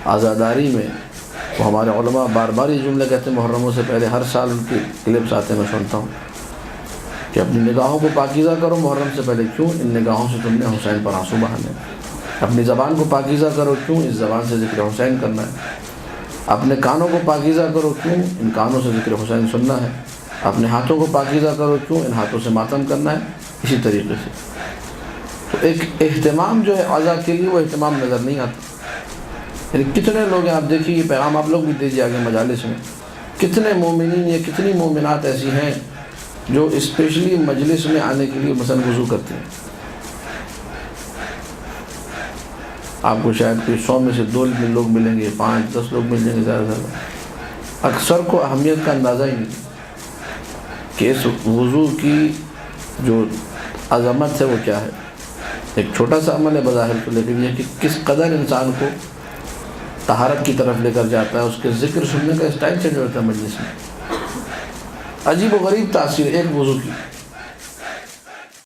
عزاداری میں وہ ہمارے علماء بار بار یہ جملے کہتے ہیں، محرموں سے پہلے ہر سال ان کی کلپس آتے ہیں، میں سنتا ہوں کہ اپنی نگاہوں کو پاکیزہ کرو محرم سے پہلے، کیوں؟ ان نگاہوں سے تم نے حسین پر آنسو بہانے۔ اپنی زبان کو پاکیزہ کرو، کیوں؟ اس زبان سے ذکر حسین کرنا ہے۔ اپنے کانوں کو پاکیزہ کرو، کیوں؟ ان کانوں سے ذکر حسین سننا ہے۔ اپنے ہاتھوں کو پاکیزہ کرو، کیوں؟ ان ہاتھوں سے ماتم کرنا ہے۔ اسی طریقے سے تو ایک اہتمام جو ہے عزا کے لیے، وہ اہتمام نظر نہیں آتا۔ یعنی کتنے لوگ ہیں، آپ دیکھیے یہ پیغام آپ لوگ بھی دیجیے آگے مجالس میں، کتنے مومنین یا کتنی مومنات ایسی ہیں جو اسپیشلی مجلس میں آنے کے لیے مثلا وضو کرتے ہیں۔ آپ کو شاید کوئی 100 میں سے 2 لوگ ملیں گے، 5 10 لوگ مل جائیں گے زیادہ سے زیادہ۔ اکثر کو اہمیت کا اندازہ ہی نہیں کہ اس وضو کی جو عظمت ہے وہ کیا ہے۔ ایک چھوٹا سا عمل ہے بظاہر تو، لیکن یہ کہ کس قدر انسان کو طہارت کی طرف لے کر جاتا ہے، اس کے ذکر سننے کا اسٹائل چینج ہوتا ہے مجلس میں۔ عجیب و غریب تاثیر ایک وضو کی۔